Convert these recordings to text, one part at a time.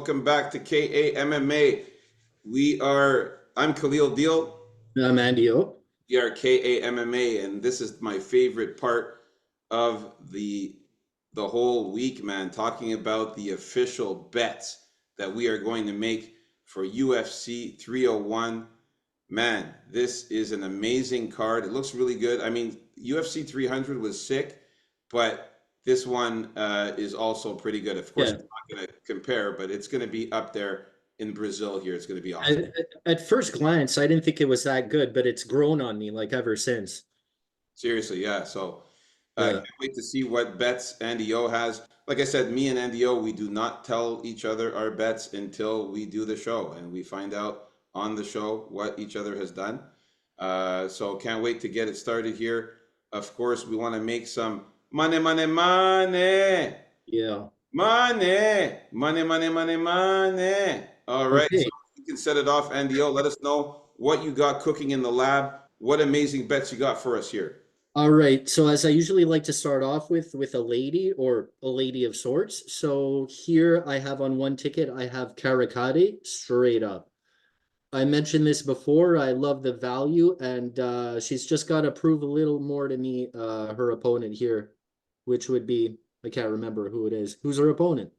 welcome back to KAMMA. I'm Khalil Deal. I'm Andy O. We are KAMMA, and this is my favorite part of the whole week, man. Talking about the official bets that we are going to make for UFC 301. Man, this is an amazing card. It looks really good. I mean, UFC 300 was sick, but this one is also pretty good. Of course, Yeah. it's not going to compare, but it's going to be up there in Brazil here. It's going to be awesome. At first glance, I didn't think it was that good, but it's grown on me like ever since. Seriously, yeah. So can't Yeah. wait to see what bets Andy O has. Like I said, me and Andy O, we do not tell each other our bets until we do the show and we find out on the show what each other has done. So can't wait to get it started here. Of course, we want to make some money, money, money, Yeah. money, money, money, money, money. All right, so Okay. you can set it off, Andy O. Let us know what you got cooking in the lab. What amazing bets you got for us here. All right. So as I usually like to start off with a lady or a lady of sorts. So here I have on one ticket, I have Karakade straight up. I mentioned this before. I love the value, and she's just got to prove a little more to me, her opponent here, which would be, I can't remember who it is. Who's her opponent?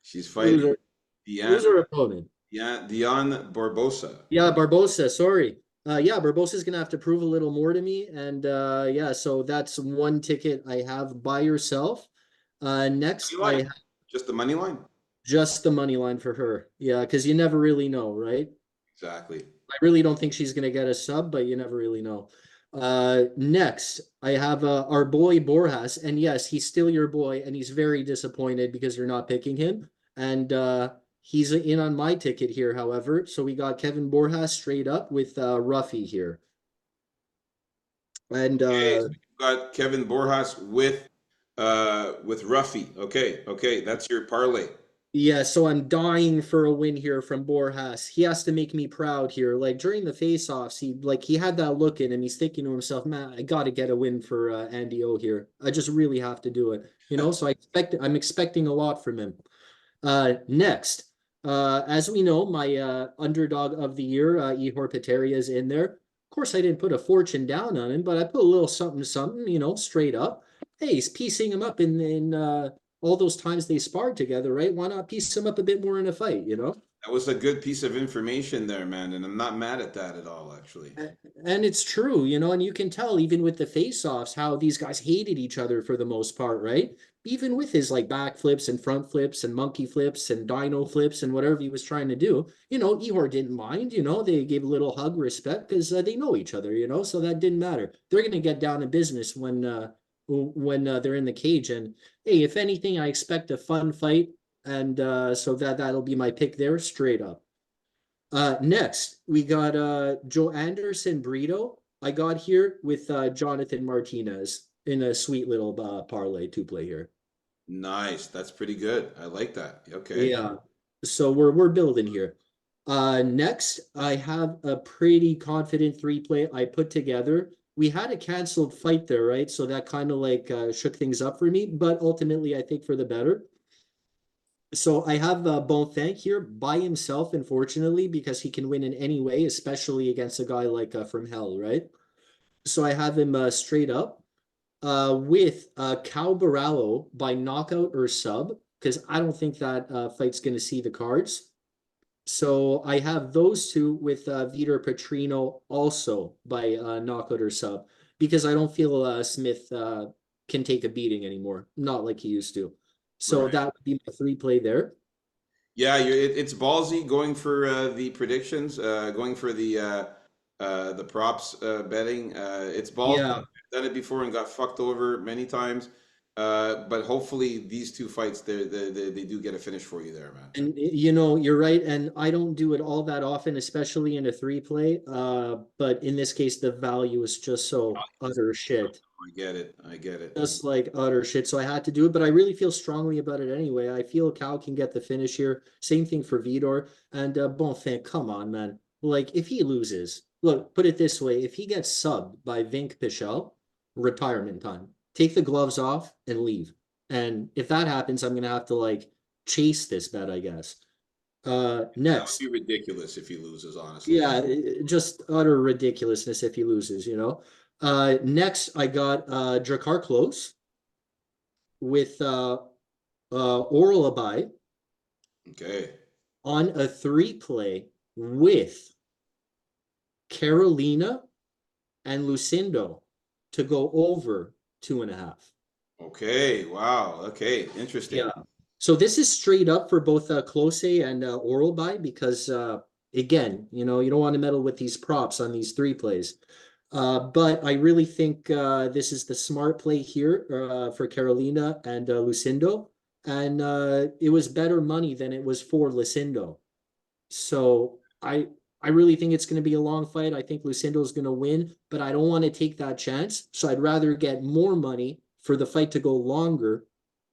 She's Who's fighting her, who's Diane, her opponent? Dion Barbosa. Yeah, Barbosa, sorry. Yeah, Barbosa's gonna have to prove a little more to me. And yeah, so that's one ticket I have by yourself. Next, Money I line. have Just the money line? just the money line for her. Yeah, because you never really know, right? Exactly. I really don't think she's gonna get a sub, but you never really know. Next, I have our boy Borjas, and yes, he's still your boy, and he's very disappointed because you're not picking him. And he's in on my ticket here, however. So we got Kevin Borjas straight up with Ruffy here. And Okay, so you got Kevin Borjas with Ruffy. Okay, okay, that's your parlay. yeah, so I'm dying for a win here from Borjas. He has to make me proud here. Like during the face-offs, he had that look in him. He's thinking to himself, "Man, I got to get a win for Andy O here. I just really have to do it." So I'm expecting a lot from him. Next, as we know, my underdog of the year, Ihor Peteria, is in there. Of course, I didn't put a fortune down on him, but I put a little something, something, straight up. Hey, he's piecing him up in all those times they sparred together, right? Why not piece him up a bit more in a fight? That was a good piece of information there, man, and I'm not mad at that at all, actually. And it's true, and you can tell even with the face-offs how these guys hated each other for the most part, right? Even with his like back flips and front flips and monkey flips and dino flips and whatever he was trying to do, Ihor didn't mind, they gave a little hug respect because they know each other, so that didn't matter. They're going to get down to business when they're in the cage. And hey, if anything, I expect a fun fight, and so that'll be my pick there, straight up. Next, we got Joe Anderson Brito. I got here with Jonathan Martinez in a sweet little parlay two play here. Nice. That's pretty good. I like that. Okay. Yeah. So we're building here. Next, I have a pretty confident three play I put together. We had a canceled fight there, right? So that kind of like shook things up for me, but ultimately I think for the better. So I have Bonfink here by himself, unfortunately, because he can win in any way, especially against a guy like from Hell, right? So I have him straight up with Cal Barallo by knockout or sub, because I don't think that fight's going to see the cards. So I have those two with Vitor Petrino also by knockout or sub, because I don't feel Smith can take a beating anymore, not like he used to. So Right. that would be my three play there. Yeah, it's ballsy going for the predictions, going for the props betting. It's ballsy. Yeah, I've done it before and got fucked over many times. But hopefully these two fights, they do get a finish for you there, man. and you're right, and I don't do it all that often, especially in a three play. But in this case, the value is just so utter shit, I get it. I get it. just like utter shit. So I had to do it, but I really feel strongly about it anyway. I feel Cal can get the finish here. Same thing for Vidor and Bonfim. Come on, man. Like if he loses, look, put it this way: if he gets subbed by Vink Pichel, retirement time. Take the gloves off and leave. And if that happens, I'm gonna have to like chase this bet, I guess. That would Next. be ridiculous if he loses, honestly. Yeah, just utter ridiculousness if he loses, you know. Next I got Drakkar Close with Oral Abai Okay. on a 3 play with Carolina and Lucindo to go over 2.5. Okay. Wow. Okay. Interesting. Yeah. So this is straight up for both Close and Oral By because again, you know, you don't want to meddle with these props on these 3 plays. But I really think this is the smart play here for Carolina and Lucindo. And it was better money than it was for Lucindo. So I really think it's going to be a long fight. I think Lucindo is going to win, but I don't want to take that chance. So I'd rather get more money for the fight to go longer,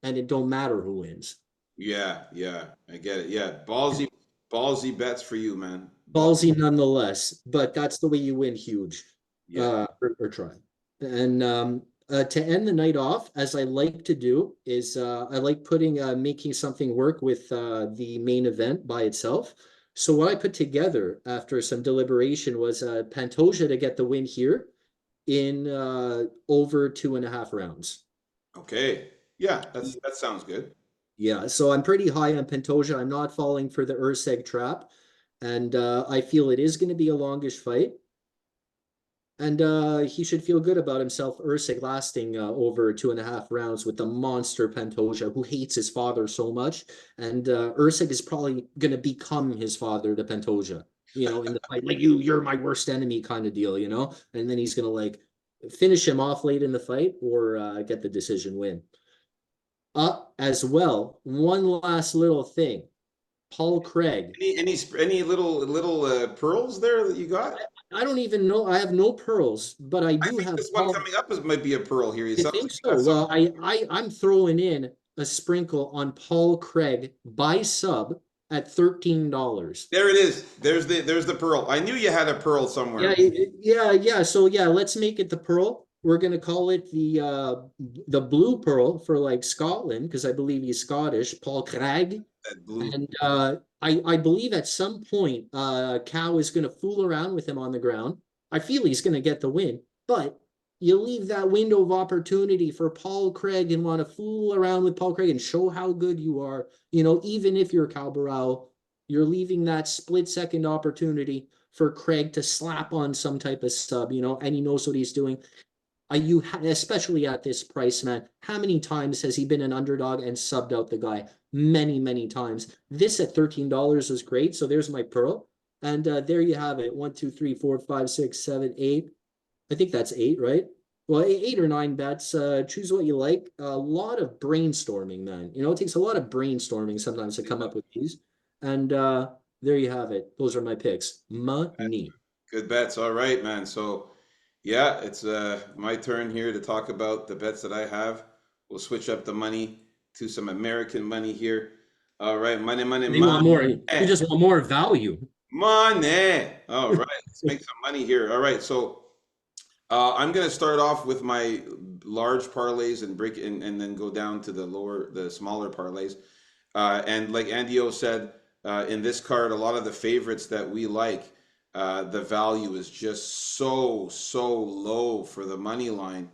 and it don't matter who wins. Yeah. Yeah. I get it. Yeah. Ballsy bets for you, man. Ballsy nonetheless, but that's the way you win huge, Yeah. or try. And to end the night off, as I like to do, is I like putting making something work with the main event by itself. So what I put together after some deliberation was Pantoja to get the win here in over 2.5 rounds. Okay. Yeah. That sounds good. Yeah, so I'm pretty high on Pantoja. I'm not falling for the Urseg trap, and I feel it is going to be a longish fight. And he should feel good about himself. Ursig lasting over 2.5 rounds with the monster Pantoja, who hates his father so much. And Ursig is probably going to become his father to Pantoja, you know, in the fight, like you're my worst enemy kind of deal, you know. And then he's going to like finish him off late in the fight or get the decision win. As well, one last little thing. Paul Craig. Any little pearls there that you got? I don't even know. I have no pearls, but I I do think have this one Paul. coming up might be a pearl here. It You sounds like think you so? got some. Well, I'm throwing in a sprinkle on Paul Craig by sub at $13. There it is. There's the pearl. I knew you had a pearl somewhere. Yeah, yeah. So yeah, let's make it the pearl. We're gonna call it the blue pearl for like Scotland because I believe he's Scottish, Paul Craig. That blue. And I believe at some point Cow is gonna fool around with him on the ground. I feel he's gonna get the win, but you leave that window of opportunity for Paul Craig and want to fool around with Paul Craig and show how good you are. You know, even if you're Cal Barao, you're leaving that split-second opportunity for Craig to slap on some type of sub, you know, and he knows what he's doing. Especially at this price, man, how many times has he been an underdog and subbed out the guy? Many, many times. This at $13 was great. So there's my pearl. And there you have it. 1, 2, 3, 4, 5, 6, 7, 8. I think that's 8, right? Well, 8 or 9 bets. Choose what you like. A lot of brainstorming, man. You know, it takes a lot of brainstorming sometimes to come up with these. And there you have it. Those are my picks. Money. Good bets. All right, man. So yeah, it's my turn here to talk about the bets that I have. We'll switch up the money to some American money here. All right, money, money, You want more? money. You just want more value. Money. All right, let's make some money here. All right, so I'm gonna start off with my large parlays and break and then go down to the smaller parlays. And like Andy O said, in this card, a lot of the favorites that we like, the value is just so low for the money line.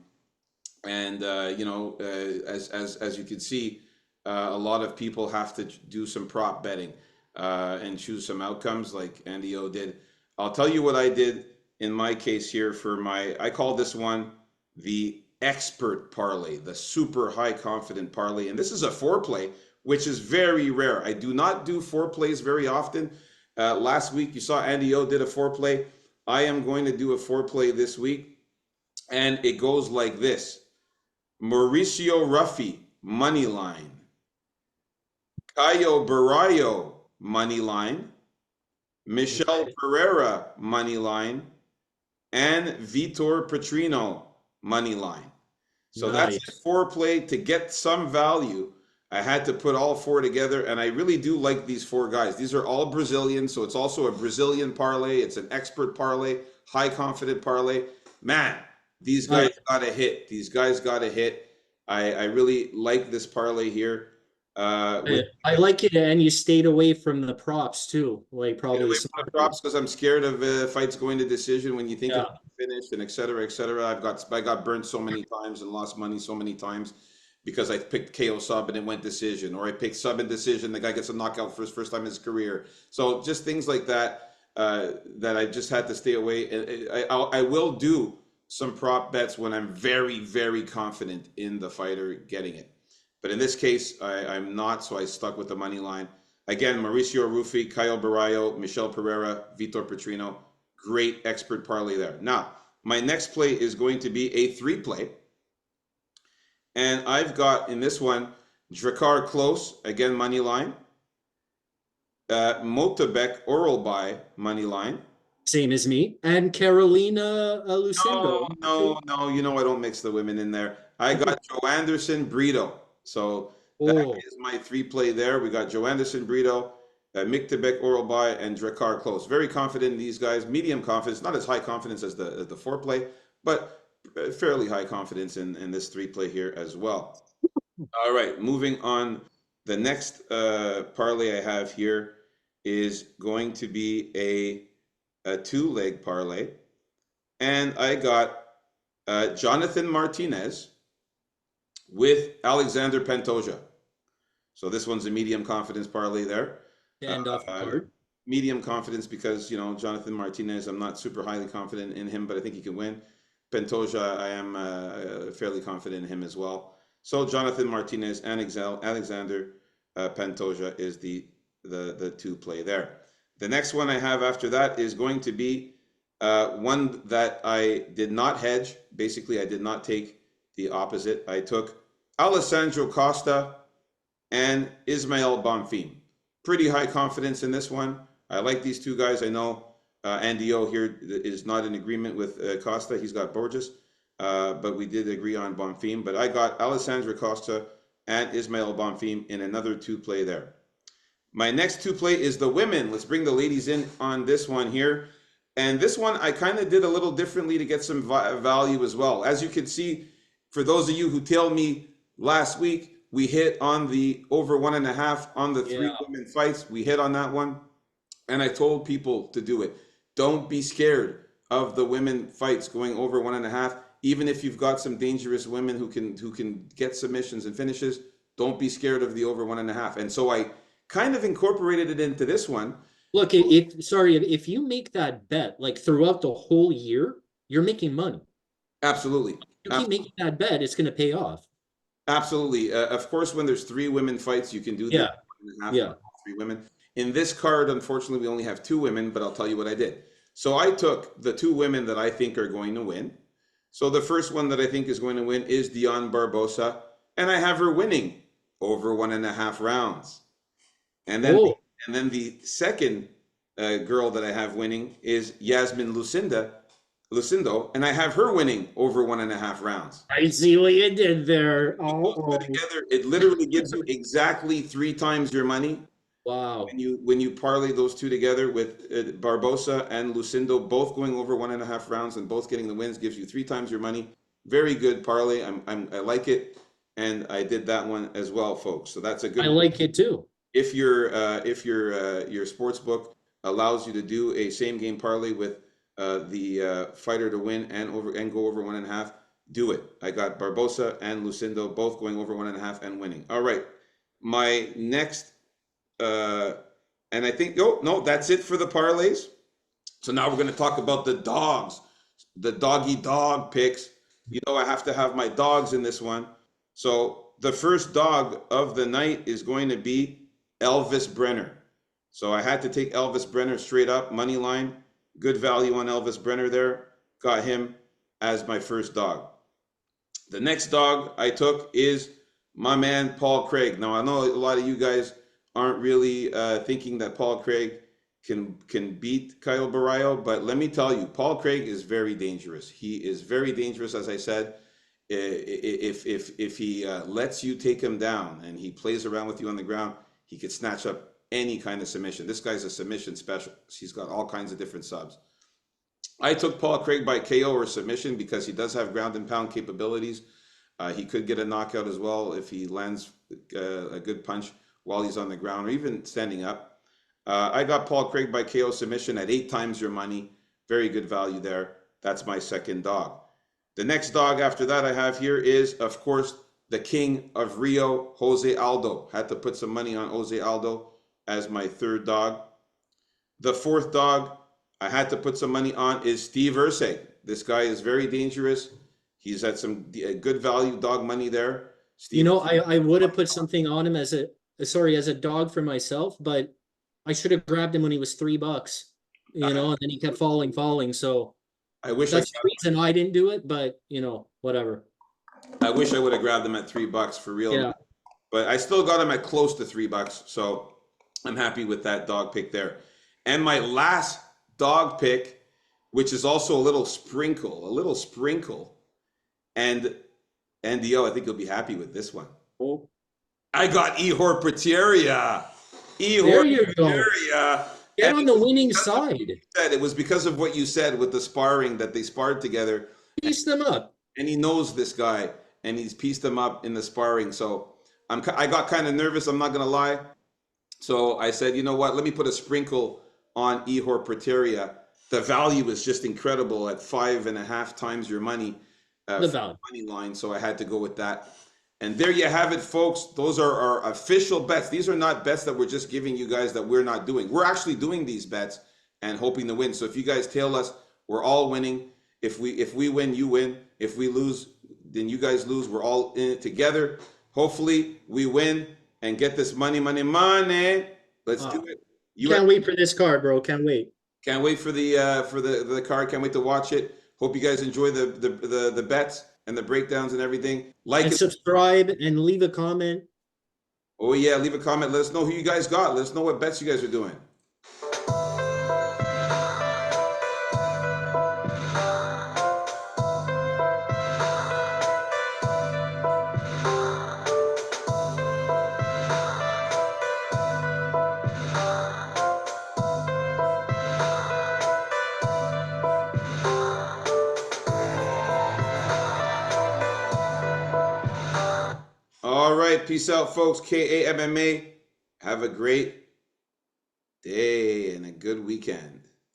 And as you can see, a lot of people have to do some prop betting and choose some outcomes like Andy O did. I'll tell you what I did in my case here for I call this one the expert parlay, the super high confident parlay. And this is a 4-play, which is very rare. I do not do 4 plays very often. Last week you saw Andy O did a 4-play. I am going to do a 4-play this week. And it goes like this. Mauricio Ruffy, money line. Caio Barrio, money line. Michel Pereira, money line. And Vitor Petrino, money line. So that's a 4-play to get some value. I had to put all 4 together, and I really do like these 4 guys. These are all Brazilian, so it's also a Brazilian parlay. It's an expert parlay, high confident parlay. Man, these guys got to hit. These guys got to hit. I really like this parlay here. With I like it, and you stayed away from the props too, like get probably away from the smartly. props because I'm scared of fights going to decision when you think Yeah. it's finished and et cetera, et cetera. I got burnt so many times and lost money so many times because I picked KO sub and it went decision, or I picked sub and decision. The guy gets a knockout for his first time in his career. So just things like that that I just had to stay away. I will do some prop bets when I'm very, very confident in the fighter getting it. But in this case, I'm not, so I stuck with the money line. Again, Mauricio Ruffi, Kyle Barrayo, Michel Pereira, Vitor Petrino, great expert parlay there. Now, my next play is going to be a three play. And I've got in this one, Drakkar Close, again, money line. Motabek Oral Buy, money line. Same as me. And Carolina Lucindo. No. You know I don't mix the women in there. I got Joe Anderson, Brito. So that Oh, is my three play there. We got Joe Anderson, Brito, Miktebek, Oral Buy, and Drakkar Close. Very confident in these guys. Medium confidence, not as high confidence as the four play, but fairly high confidence in this three play here as well. All right, moving on. The next parlay I have here is going to be a two-leg parlay. And I got Jonathan Martinez with Alexander Pantoja. So this one's a medium confidence parlay there. and off Uh, guard. Medium confidence because, you know, Jonathan Martinez, I'm not super highly confident in him, but I think he can win. Pantoja, I am fairly confident in him as well. So Jonathan Martinez and Alexander Pantoja is the two play there. The next one I have after that is going to be one that I did not hedge. Basically, I did not take the opposite. I took Alessandro Costa and Ismael Bonfim. Pretty high confidence in this one. I like these two guys. I know Andy O here is not in agreement with Costa. He's got Borges, but we did agree on Bonfim. But I got Alessandro Costa and Ismael Bonfim in another two play there. My next two play is the women. Let's bring the ladies in on this one here. And this one I kind of did a little differently to get some value as well. As you can see, for those of you who tailed me last week, we hit on the over 1.5 on the three Yeah. women fights. We hit on that one. And I told people to do it. Don't be scared of the women fights going over 1.5. Even if you've got some dangerous women who can get submissions and finishes, don't be scared of the over 1.5. And so I kind of incorporated it into this one. Look, if you make that bet like throughout the whole year, you're making money. Absolutely. You keep making that bet, it's going to pay off. Absolutely. Of course, when there's three women fights, you can do the Yeah. 1.5 Yeah. for all three women. In this card, unfortunately, we only have two women, but I'll tell you what I did. So I took the two women that I think are going to win. So the first one that I think is going to win is Dion Barbosa, and I have her winning over 1.5 rounds. And then Oh, the second girl that I have winning is Yasmin Lucindo, and I have her winning over 1.5 rounds. I see what you did there. Those two Oh, together, it literally gives you exactly three times your money wow. when you parlay those two together with Barbosa and Lucindo both going over 1.5 rounds and both getting the wins gives you three times your money. Very good parlay. I like it, and I did that one as well, folks. So that's a I good one. like it too. If your sports book allows you to do a same game parlay with the fighter to win and go over 1.5, do it. I got Barbosa and Lucindo both going over 1.5 and winning. All right, my next and I think no, that's it for the parlays. So now we're going to talk about the dogs, the doggy dog picks. You know, I have to have my dogs in this one. So the first dog of the night is going to be Elvis Brenner. So I had to take Elvis Brenner straight up, money line. Good value on Elvis Brenner there. Got him as my first dog. The next dog I took is my man Paul Craig. Now I know a lot of you guys aren't really thinking that Paul Craig can beat Kyle Barrayo, but let me tell you, Paul Craig is very dangerous. He is very dangerous, as I said. If he lets you take him down and he plays around with you on the ground, he could snatch up any kind of submission. This guy's a submission specialist. He's got all kinds of different subs. I took Paul Craig by KO or submission because he does have ground and pound capabilities. He could get a knockout as well if he lands a good punch while he's on the ground or even standing up. I got Paul Craig by KO submission at 8 times your money. Very good value there. That's my second dog. The next dog after that I have here is, of course, the king of Rio, Jose Aldo. Had to put some money on Jose Aldo as my third dog. The fourth dog I had to put some money on is Steve Ursay. This guy is very dangerous. He's had some good value dog money there. You Steve, know, I would have put something on him as a sorry, as a dog for myself, but I should have grabbed him when he was $3, you know, and then he kept falling. So I wish I that's the reason I didn't do it, but you know, whatever. I wish I would have grabbed them at $3 for real. Yeah. But I still got him at close to $3, so I'm happy with that dog pick there. And my last dog pick, which is also a little sprinkle, and Dio, I think you'll be happy with this one. Oh, I got Ihor Prateria. there you go. Prateria. Get And on the winning side. it was because of what you said with the sparring that they sparred together. Piece them up. And he knows this guy, and he's pieced him up in the sparring. So I got kind of nervous. I'm not gonna lie. So I said, you know what? Let me put a sprinkle on Ihor Prateria. The value is just incredible at 5.5 times your money, The value. money line. So I had to go with that. And there you have it, folks. Those are our official bets. These are not bets that we're just giving you guys that we're not doing. We're actually doing these bets and hoping to win. So if you guys tail us, we're all winning. If we win, you win. If we lose, then you guys lose. We're all in it together. Hopefully we win and get this money. Let's do it. Can't wait for this card, bro. Can't wait. Can't wait for the card. Can't wait to watch it. Hope you guys enjoy the bets and the breakdowns and everything. Like And it. subscribe and leave a comment. Oh yeah, leave a comment. Let us know who you guys got. Let us know what bets you guys are doing. All right, peace out, folks. KAMMA. Have a great day and a good weekend.